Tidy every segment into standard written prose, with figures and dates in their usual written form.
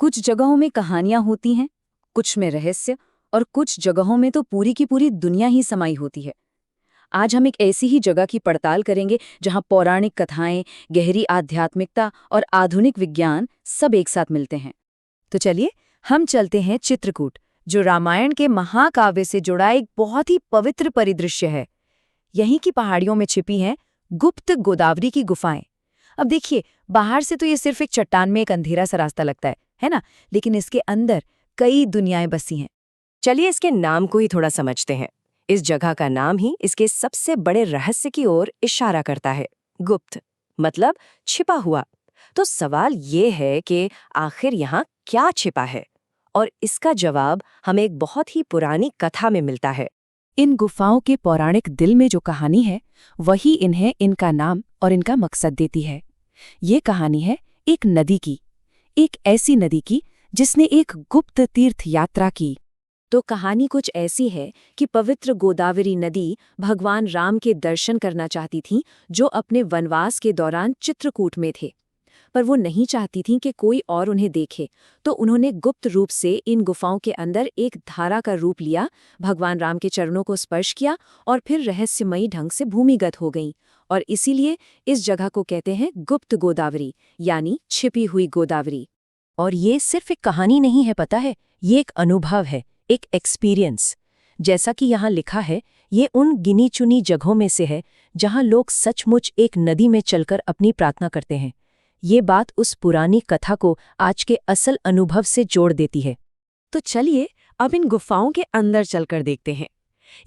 कुछ जगहों में कहानियां होती हैं, कुछ में रहस्य और कुछ जगहों में तो पूरी की पूरी दुनिया ही समाई होती है। आज हम एक ऐसी ही जगह की पड़ताल करेंगे जहां पौराणिक कथाएं, गहरी आध्यात्मिकता और आधुनिक विज्ञान सब एक साथ मिलते हैं। तो चलिए हम चलते हैं चित्रकूट, जो रामायण के महाकाव्य से जुड़ा एक बहुत ही पवित्र परिदृश्य है। यहीं की पहाड़ियों में छिपी हैं गुप्त गोदावरी की गुफाएं। अब देखिए, बाहर से तो ये सिर्फ एक चट्टान में एक अंधेरा सा रास्ता लगता है ना? लेकिन इसके अंदर कई दुनियाएं बसी हैं। चलिए इसके नाम को ही थोड़ा समझते हैं। इस जगह का नाम ही इसके सबसे बड़े रहस्य की ओर इशारा करता है। गुप्त मतलब छिपा हुआ। तो सवाल ये है कि आखिर यहाँ क्या छिपा है, और इसका जवाब हमें एक बहुत ही पुरानी कथा में मिलता है। इन गुफाओं के पौराणिक दिल में जो कहानी है, वही इन्हें इनका नाम और इनका मकसद देती है। ये कहानी है एक नदी की, एक ऐसी नदी की जिसने एक गुप्त तीर्थ यात्रा की। तो कहानी कुछ ऐसी है कि पवित्र गोदावरी नदी भगवान राम के दर्शन करना चाहती थी, जो अपने वनवास के दौरान चित्रकूट में थे। पर वो नहीं चाहती थीं कि कोई और उन्हें देखे, तो उन्होंने गुप्त रूप से इन गुफाओं के अंदर एक धारा का रूप लिया, भगवान राम के चरणों को स्पर्श किया और फिर रहस्यमयी ढंग से भूमिगत हो गईं। और इसीलिए इस जगह को कहते हैं गुप्त गोदावरी, यानी छिपी हुई गोदावरी। और ये सिर्फ एक कहानी नहीं है, पता है, ये एक अनुभव है, एक एक्सपीरियंस। जैसा कि यहाँ लिखा है, ये उन गिनी चुनी जगहों में से है जहाँ लोग सचमुच एक नदी में चलकर अपनी प्रार्थना करते हैं। ये बात उस पुरानी कथा को आज के असल अनुभव से जोड़ देती है। तो चलिए अब इन गुफाओं के अंदर चलकर देखते हैं।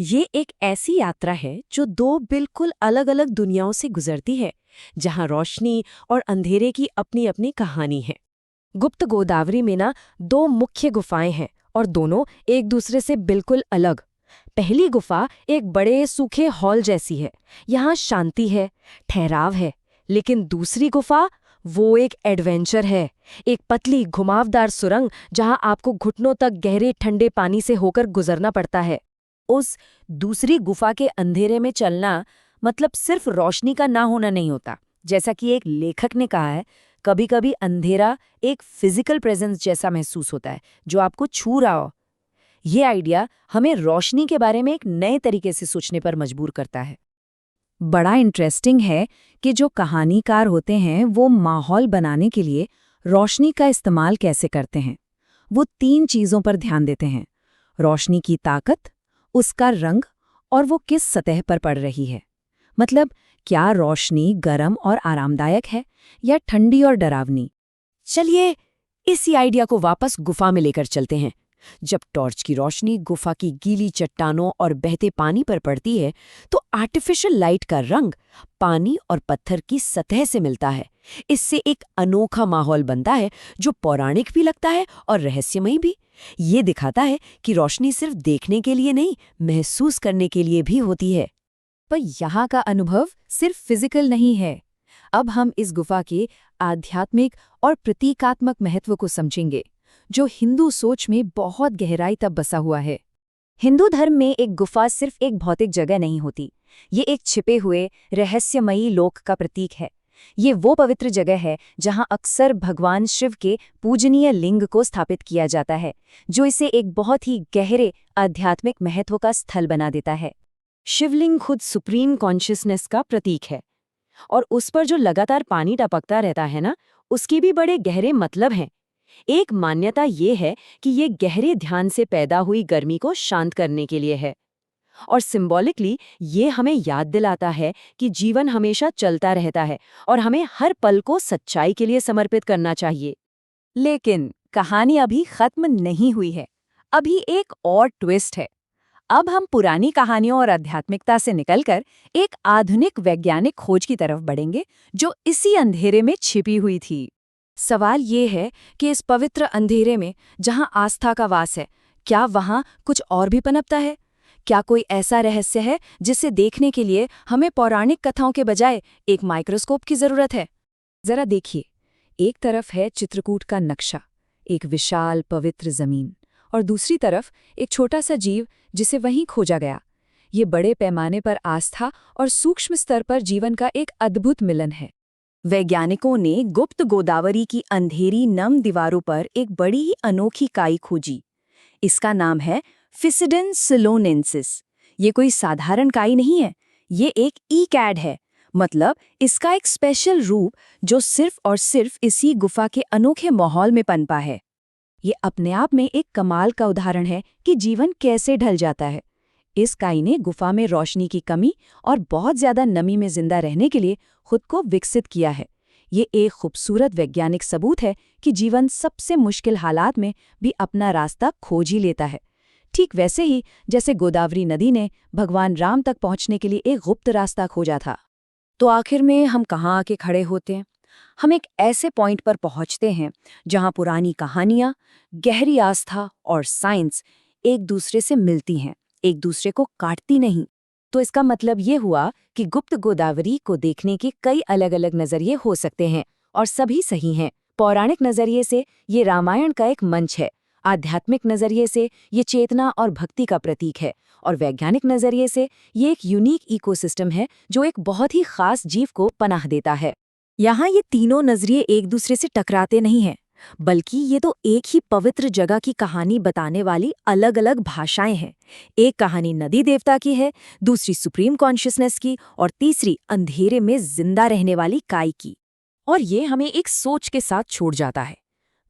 ये एक ऐसी यात्रा है जो दो बिल्कुल अलग अलग दुनियाओं से गुजरती है, जहां रोशनी और अंधेरे की अपनी अपनी कहानी है। गुप्त गोदावरी में ना दो मुख्य गुफाएं हैं और दोनों एक दूसरे से बिल्कुल अलग। पहली गुफा एक बड़े सूखे हॉल जैसी है, यहाँ शांति है, ठहराव है। लेकिन दूसरी गुफा वो एक एडवेंचर है, एक पतली घुमावदार सुरंग जहां आपको घुटनों तक गहरे ठंडे पानी से होकर गुजरना पड़ता है। उस दूसरी गुफा के अंधेरे में चलना मतलब सिर्फ रोशनी का ना होना नहीं होता। जैसा कि एक लेखक ने कहा है, कभी कभी अंधेरा एक फिजिकल प्रेजेंस जैसा महसूस होता है जो आपको छू रहा हो। ये आइडिया हमें रोशनी के बारे में एक नए तरीके से सोचने पर मजबूर करता है। बड़ा इंटरेस्टिंग है कि जो कहानीकार होते हैं वो माहौल बनाने के लिए रोशनी का इस्तेमाल कैसे करते हैं। वो 3 चीज़ों पर ध्यान देते हैं: रोशनी की ताकत, उसका रंग और वो किस सतह पर पड़ रही है। मतलब क्या रोशनी गर्म और आरामदायक है या ठंडी और डरावनी। चलिए इसी आइडिया को वापस गुफा में लेकर चलते हैं। जब टॉर्च की रोशनी गुफा की गीली चट्टानों और बहते पानी पर पड़ती है, तो आर्टिफिशियल लाइट का रंग पानी और पत्थर की सतह से मिलता है। इससे एक अनोखा माहौल बनता है जो पौराणिक भी लगता है और रहस्यमयी भी। ये दिखाता है कि रोशनी सिर्फ देखने के लिए नहीं, महसूस करने के लिए भी होती है। पर यहाँ का अनुभव सिर्फ फिजिकल नहीं है। अब हम इस गुफा के आध्यात्मिक और प्रतीकात्मक महत्व को समझेंगे, जो हिंदू सोच में बहुत गहराई तक बसा हुआ है। हिंदू धर्म में एक गुफा सिर्फ एक भौतिक जगह नहीं होती, ये एक छिपे हुए रहस्यमयी लोक का प्रतीक है। ये वो पवित्र जगह है जहां अक्सर भगवान शिव के पूजनीय लिंग को स्थापित किया जाता है, जो इसे एक बहुत ही गहरे आध्यात्मिक महत्व का स्थल बना देता है। शिवलिंग खुद सुप्रीम कॉन्शियसनेस का प्रतीक है, और उस पर जो लगातार पानी टपकता रहता है ना, उसके भी बड़े गहरे मतलब हैं। एक मान्यता ये है कि ये गहरे ध्यान से पैदा हुई गर्मी को शांत करने के लिए है, और सिंबॉलिकली ये हमें याद दिलाता है कि जीवन हमेशा चलता रहता है और हमें हर पल को सच्चाई के लिए समर्पित करना चाहिए। लेकिन कहानी अभी खत्म नहीं हुई है, अभी एक और ट्विस्ट है। अब हम पुरानी कहानियों और आध्यात्मिकता से निकलकर एक आधुनिक वैज्ञानिक खोज की तरफ बढ़ेंगे, जो इसी अंधेरे में छिपी हुई थी। सवाल ये है कि इस पवित्र अंधेरे में जहां आस्था का वास है, क्या वहां कुछ और भी पनपता है? क्या कोई ऐसा रहस्य है जिसे देखने के लिए हमें पौराणिक कथाओं के बजाय एक माइक्रोस्कोप की जरूरत है? जरा देखिए, एक तरफ है चित्रकूट का नक्शा, एक विशाल पवित्र जमीन, और दूसरी तरफ एक छोटा सा जीव जिसे वहीं खोजा गया। ये बड़े पैमाने पर आस्था और सूक्ष्म स्तर पर जीवन का एक अद्भुत मिलन है। वैज्ञानिकों ने गुप्त गोदावरी की अंधेरी नम दीवारों पर एक बड़ी ही अनोखी काई खोजी। इसका नाम है फिसिडिन सिलोनेंसिस। ये कोई साधारण काई नहीं है, ये एक ईकैड है। मतलब इसका एक स्पेशल रूप जो सिर्फ और सिर्फ इसी गुफा के अनोखे माहौल में पनपा है। ये अपने आप में एक कमाल का उदाहरण है कि जीवन कैसे ढल जाता है। इस काई ने गुफा में रोशनी की कमी और बहुत ज्यादा नमी में जिंदा रहने के लिए खुद को विकसित किया है। ये एक खूबसूरत वैज्ञानिक सबूत है कि जीवन सबसे मुश्किल हालात में भी अपना रास्ता खोज ही लेता है। ठीक वैसे ही जैसे गोदावरी नदी ने भगवान राम तक पहुंचने के लिए एक गुप्त रास्ता खोजा था। तो आखिर में हम कहाँ आके खड़े होते हैं? हम एक ऐसे पॉइंट पर पहुंचते हैं जहां पुरानी कहानियां, गहरी आस्था और साइंस एक दूसरे से मिलती हैं, एक दूसरे को काटती नहीं। तो इसका मतलब ये हुआ कि गुप्त गोदावरी को देखने के कई अलग अलग नजरिए हो सकते हैं और सभी सही हैं। पौराणिक नजरिए से ये रामायण का एक मंच है, आध्यात्मिक नजरिए से ये चेतना और भक्ति का प्रतीक है, और वैज्ञानिक नजरिए से ये एक यूनिक इकोसिस्टम है जो एक बहुत ही खास जीव को पनाह देता है। यहाँ ये तीनों नजरिए एक दूसरे से टकराते नहीं हैं, बल्कि ये तो एक ही पवित्र जगह की कहानी बताने वाली अलग अलग भाषाएं हैं। एक कहानी नदी देवता की है, दूसरी सुप्रीम कॉन्शियसनेस की, और तीसरी अंधेरे में जिंदा रहने वाली काई की। और ये हमें एक सोच के साथ छोड़ जाता है,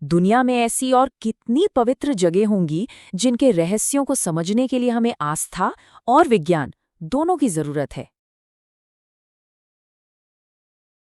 दुनिया में ऐसी और कितनी पवित्र जगह होंगी जिनके रहस्यों को समझने के लिए हमें आस्था और विज्ञान दोनों की जरूरत है।